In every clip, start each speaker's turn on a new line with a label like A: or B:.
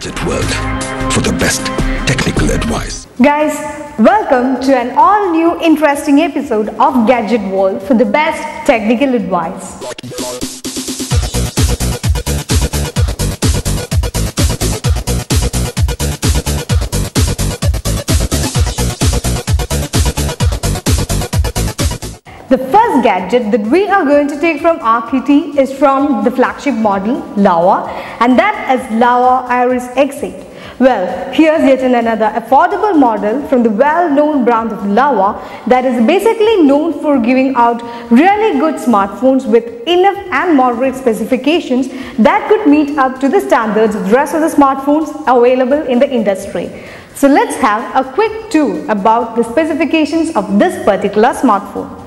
A: Gadget World for the best technical advice.
B: Guys, welcome to an all-new interesting episode of Gadget World for the best technical advice. The first gadget that we are going to take from our kitty is from the flagship model Laowa, and that is Laowa Iris X8. Well, here's yet another affordable model from the well-known brand of Laowa that is basically known for giving out really good smartphones with enough and moderate specifications that could meet up to the standards of the rest of the smartphones available in the industry. So let's have a quick tour about the specifications of this particular smartphone.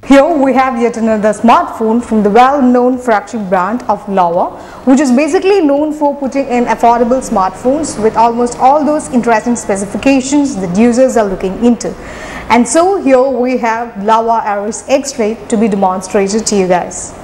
B: Here we have yet another smartphone from the well-known flagship brand of Laowa, which is basically known for putting in affordable smartphones with almost all those interesting specifications that users are looking into. And so here we have Laowa Iris X8 to be demonstrated to you guys.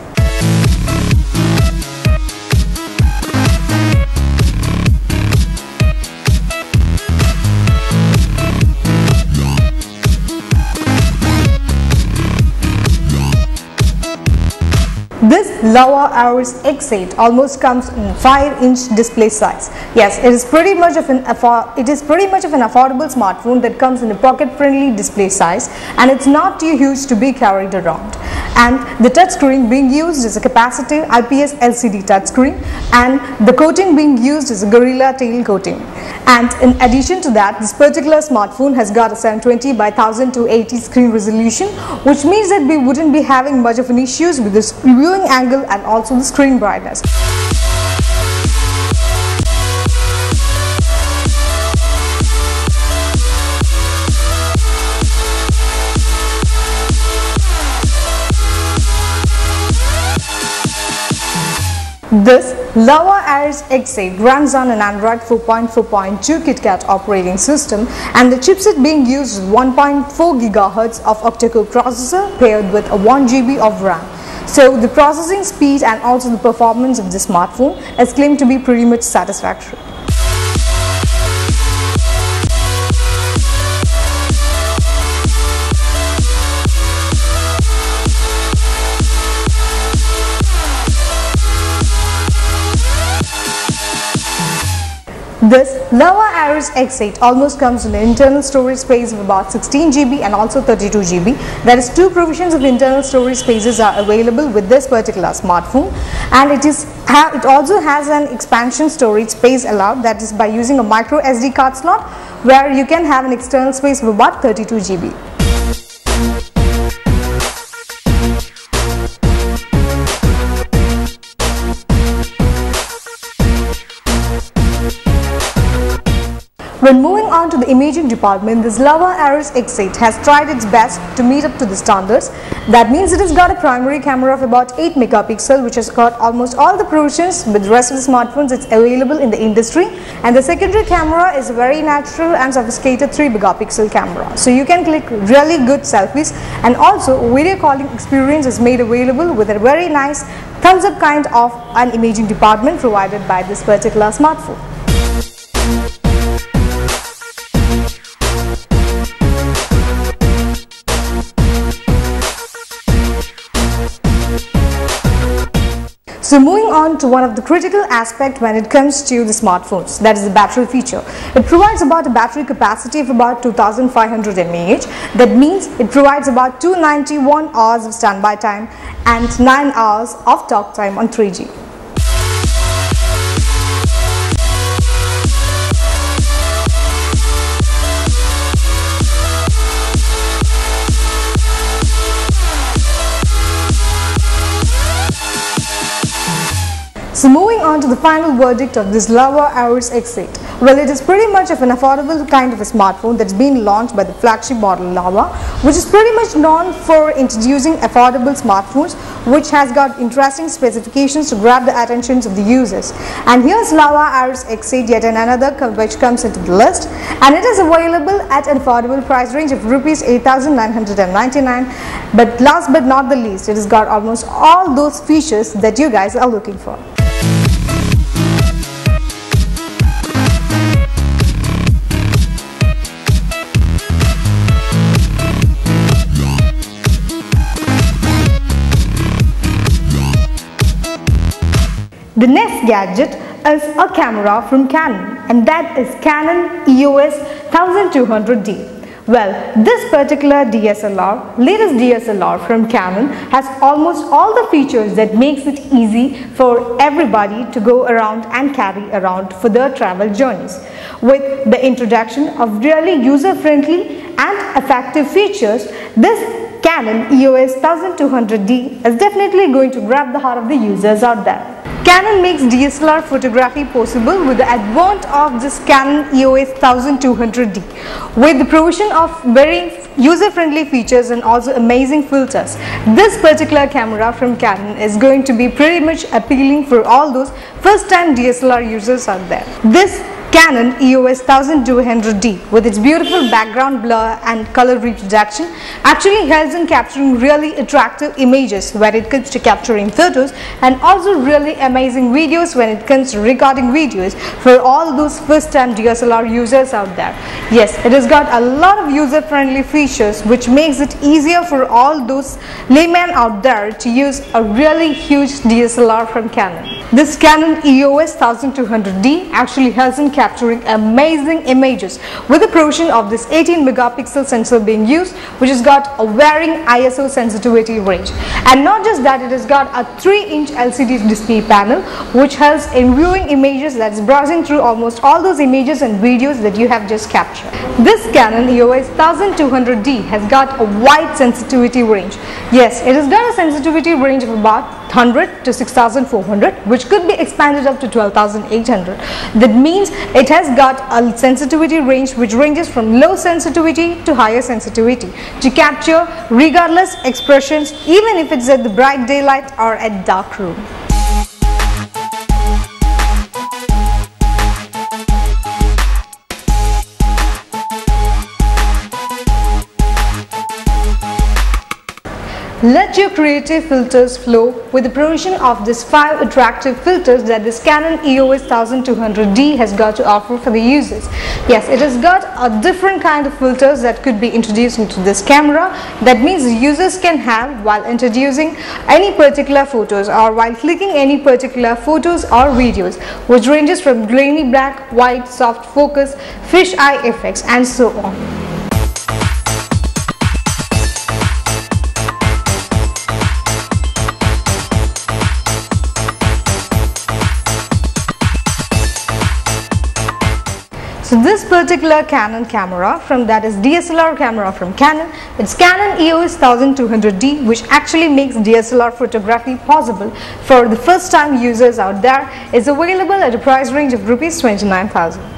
B: This Laowa Iris X8 almost comes in 5-inch display size. Yes, it is pretty much of an affordable smartphone that comes in a pocket-friendly display size, and it's not too huge to be carried around. And the touchscreen being used is a capacitive IPS LCD touchscreen, and the coating being used is a Gorilla Tail coating. And in addition to that, this particular smartphone has got a 720 by 1080 screen resolution, which means that we wouldn't be having much of an issues with this viewing angle and also the screen brightness. This Laowa Iris X8 runs on an Android 4.4.2 KitKat operating system, and the chipset being used is 1.4 GHz of octa-core processor paired with a 1 GB of RAM. So the processing speed and also the performance of the smartphone is claimed to be pretty much satisfactory. This Laowa Iris X8 almost comes with an internal storage space of about 16 GB and also 32 GB. That is, two provisions of internal storage spaces are available with this particular smartphone, and it also has an expansion storage space allowed, that is by using a micro SD card slot where you can have an external space of about 32 GB. When moving on to the imaging department, this Laowa Iris X8 has tried its best to meet up to the standards. That means it has got a primary camera of about 8 megapixel, which has got almost all the provisions with the rest of the smartphones it's available in the industry. And the secondary camera is a very natural and sophisticated 3 megapixel camera. So you can click really good selfies, and also video calling experience is made available with a very nice thumbs up kind of an imaging department provided by this particular smartphone. So moving on to one of the critical aspects when it comes to the smartphones, that is the battery feature. It provides about a battery capacity of about 2500 mAh. That means it provides about 291 hours of standby time and 9 hours of talk time on 3G. So moving on to to the final verdict of this Laowa EOS X8. Well, it is pretty much of an affordable kind of a smartphone that's been launched by the flagship model Laowa, which is pretty much known for introducing affordable smartphones which has got interesting specifications to grab the attentions of the users. And here's Laowa EOS X8, yet another which comes into the list, and it is available at an affordable price range of Rs 8,999. But last but not the least, it has got almost all those features that you guys are looking for. The next gadget is a camera from Canon, and that is Canon EOS 1200D. Well, this particular latest DSLR from Canon has almost all the features that makes it easy for everybody to go around and carry around for their travel journeys. With the introduction of really user-friendly and effective features, this Canon EOS 1200D is definitely going to grab the heart of the users out there. Canon makes DSLR photography possible with the advent of this Canon EOS 1200D, with the provision of very user-friendly features and also amazing filters. This particular camera from Canon is going to be pretty much appealing for all those first-time DSLR users out there. This Canon EOS 1200D, with its beautiful background blur and color reproduction, actually helps in capturing really attractive images when it comes to capturing photos, and also really amazing videos when it comes to recording videos for all those first-time DSLR users out there. Yes, it has got a lot of user-friendly features which makes it easier for all those laymen out there to use a really huge DSLR from Canon. This Canon EOS 1200D actually helps in capturing amazing images with the provision of this 18 megapixel sensor being used, which has got a varying ISO sensitivity range. And not just that, it has got a 3-inch LCD display panel which helps in viewing images, that is browsing through almost all those images and videos that you have just captured. This Canon EOS 1200D has got a wide sensitivity range. Yes, it has got a sensitivity range of about 100 to 6400, which could be expanded up to 12800. That means it has got a sensitivity range which ranges from low sensitivity to higher sensitivity to capture regardless expressions, even if it's at the bright daylight or at dark room. Let your creative filters flow with the provision of these 5 attractive filters that this Canon EOS 1200D has got to offer for the users. Yes, it has got a different kind of filters that could be introduced into this camera. That means the users can have while introducing any particular photos or while clicking any particular photos or videos, which ranges from grainy black, white, soft focus, fisheye effects, and so on. So this particular Canon camera that is DSLR camera from Canon, it's Canon EOS 1200D, which actually makes DSLR photography possible for the first time users out there, is available at a price range of Rs 29,000.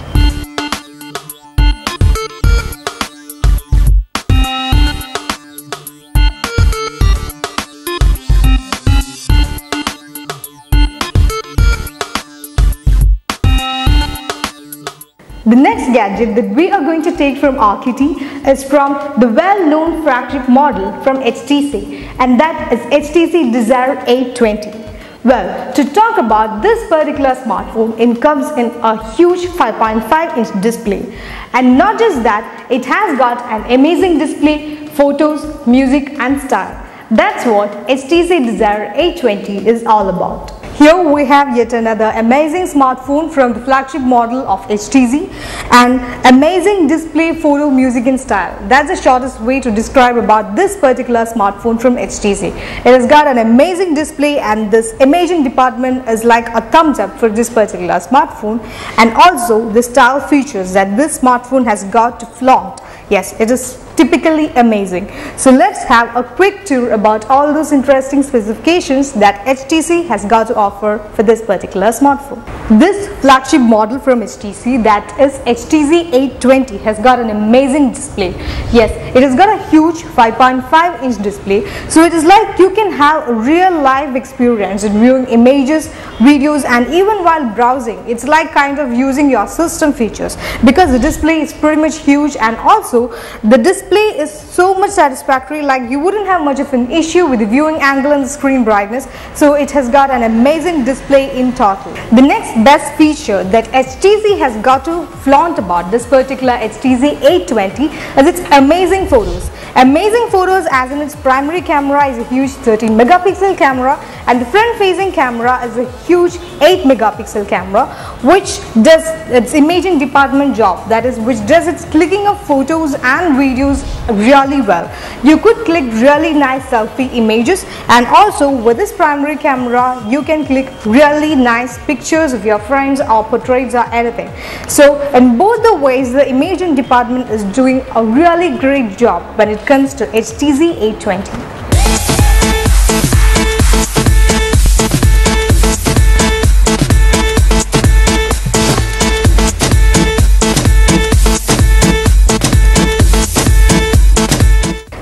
B: The next gadget that we are going to take from RKT is from the well-known flagship model from HTC, and that is HTC Desire 820. Well, to talk about this particular smartphone, it comes in a huge 5.5-inch display, and not just that, it has got an amazing display, photos, music and style. That's what HTC Desire 820 is all about. Here we have yet another amazing smartphone from the flagship model of HTC, and amazing display, photo, music and style. That's the shortest way to describe about this particular smartphone from HTC. It has got an amazing display, and this imaging department is like a thumbs up for this particular smartphone, and also the style features that this smartphone has got to flaunt. Yes, it is typically amazing. So let's have a quick tour about all those interesting specifications that HTC has got to offer for this particular smartphone. This flagship model from HTC, that is HTC 820, has got an amazing display. Yes, it has got a huge 5.5-inch display, so it is like you can have a real live experience in viewing images, videos, and even while browsing. It's like kind of using your system features, because the display is pretty much huge, and also the display is so much satisfactory, like you wouldn't have much of an issue with the viewing angle and the screen brightness. So it has got an amazing display in total. The next best feature that HTC has got to flaunt about this particular HTC 820 is its amazing photos. Amazing photos, as in its primary camera is a huge 13 megapixel camera, and the front facing camera is a huge 8 megapixel camera, which does its imaging department job, that is, which does its clicking of photos and videos really well. You could click really nice selfie images, and also with this primary camera you can click really nice pictures of your friends or portraits or anything. So in both the ways, the imaging department is doing a really great job when it comes to HTC 820.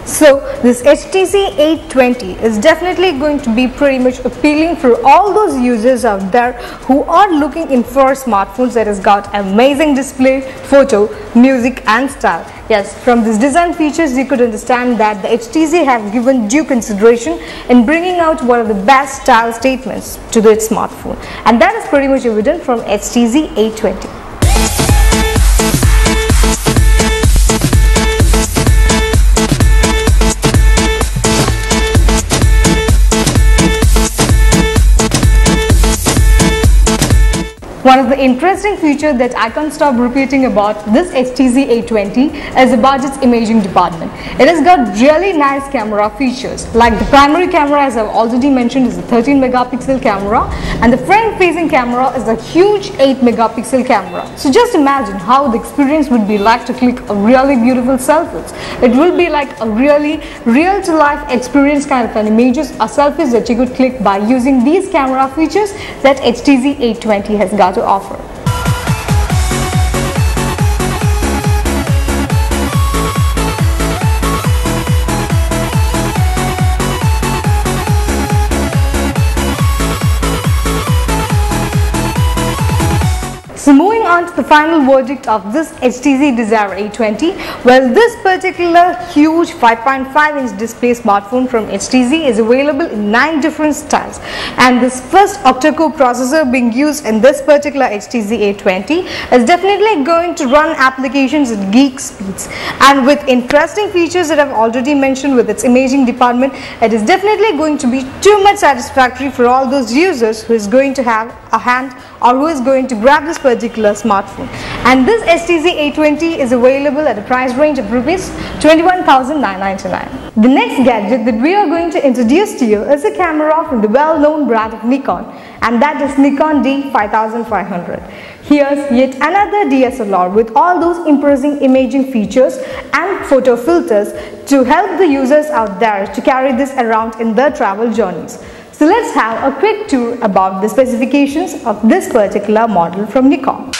B: So this HTC 820 is definitely going to be pretty much appealing for all those users out there who are looking in for smartphones that has got amazing display, photo, music and style. Yes, from these design features you could understand that the HTC have given due consideration in bringing out one of the best style statements to its smartphone, and that is pretty much evident from HTC 820. One of the interesting features that I can't stop repeating about this HTC 820 is about its imaging department. It has got really nice camera features, like the primary camera, as I've already mentioned, is a 13 megapixel camera, and the front facing camera is a huge 8 megapixel camera. So just imagine how the experience would be like to click a really beautiful selfies. It will be like a really real to life experience kind of an images or selfies that you could click by using these camera features that HTC 820 has got to offer. So moving on to the final verdict of this HTC Desire 820, well, this particular huge 5.5-inch display smartphone from HTC is available in 9 different styles, and this first octa-core processor being used in this particular HTC 820 is definitely going to run applications at geek speeds, and with interesting features that I've already mentioned with its imaging department, it is definitely going to be too much satisfactory for all those users who is going to have a hand or who is going to grab this particular smartphone. And this HTC 820 is available at a price range of rupees 21,999. The next gadget that we are going to introduce to you is a camera from the well-known brand of Nikon, and that is Nikon D5500. Here's yet another DSLR with all those impressive imaging features and photo filters to help the users out there to carry this around in their travel journeys. So let's have a quick tour about the specifications of this particular model from Nikon.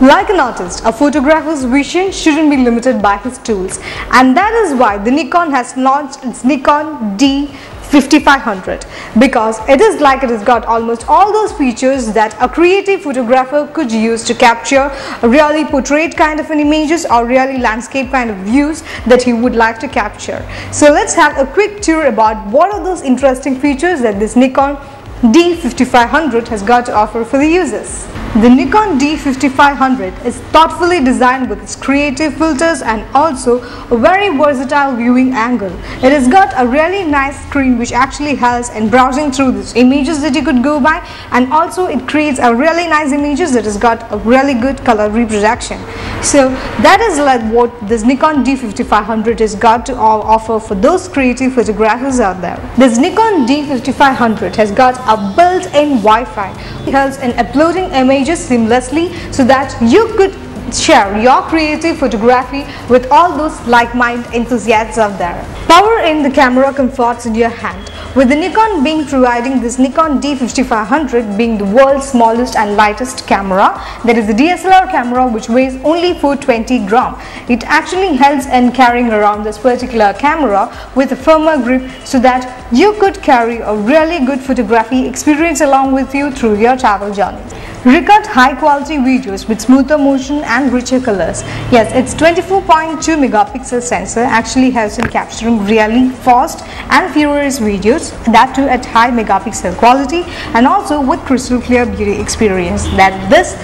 B: Like an artist, a photographer's vision shouldn't be limited by his tools, and that is why the Nikon has launched its Nikon D5500, because it has got almost all those features that a creative photographer could use to capture a really portrait kind of an images or really landscape kind of views that he would like to capture. So let's have a quick tour about what are those interesting features that this Nikon D5500 has got to offer for the users. The Nikon D5500 is thoughtfully designed with its creative filters and also a very versatile viewing angle. It has got a really nice screen which actually helps in browsing through these images that you could go by, and also it creates a really nice images that has got a really good color reproduction. So that is like what this Nikon D5500 has got to offer for those creative photographers out there. This Nikon D5500 has got a built-in Wi-Fi. It helps in uploading images seamlessly so that you could share your creative photography with all those like-minded enthusiasts out there. Power in the camera comforts in your hand. With the Nikon being providing this Nikon D5500 being the world's smallest and lightest camera, that is the DSLR camera which weighs only 420 gram. It actually helps in carrying around this particular camera with a firmer grip so that you could carry a really good photography experience along with you through your travel journey. Record high quality videos with smoother motion and richer colors. Yes, its 24.2 megapixel sensor actually helps in capturing really fast and furious videos, that too at high megapixel quality, and also with crystal clear beauty experience that this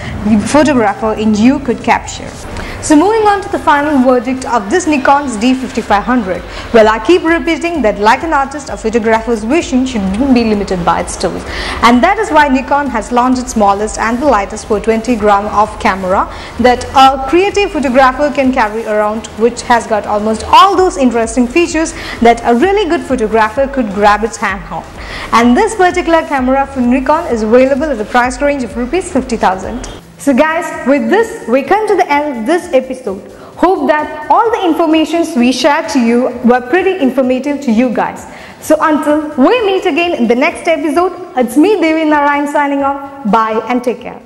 B: photographer in you could capture. So moving on to the final verdict of this Nikon's D5500. Well, I keep repeating that like an artist, a photographer's vision shouldn't be limited by its tools. And that is why Nikon has launched its smallest and the lightest 420 gram of camera that a creative photographer can carry around, which has got almost all those interesting features that a really good photographer could grab its hand on. And this particular camera from Nikon is available at the price range of Rs 50,000. So guys, with this we come to the end of this episode. Hope that all the informations we shared to you were pretty informative to you guys. So until we meet again in the next episode, it's me Devi Narayan signing off. Bye and take care.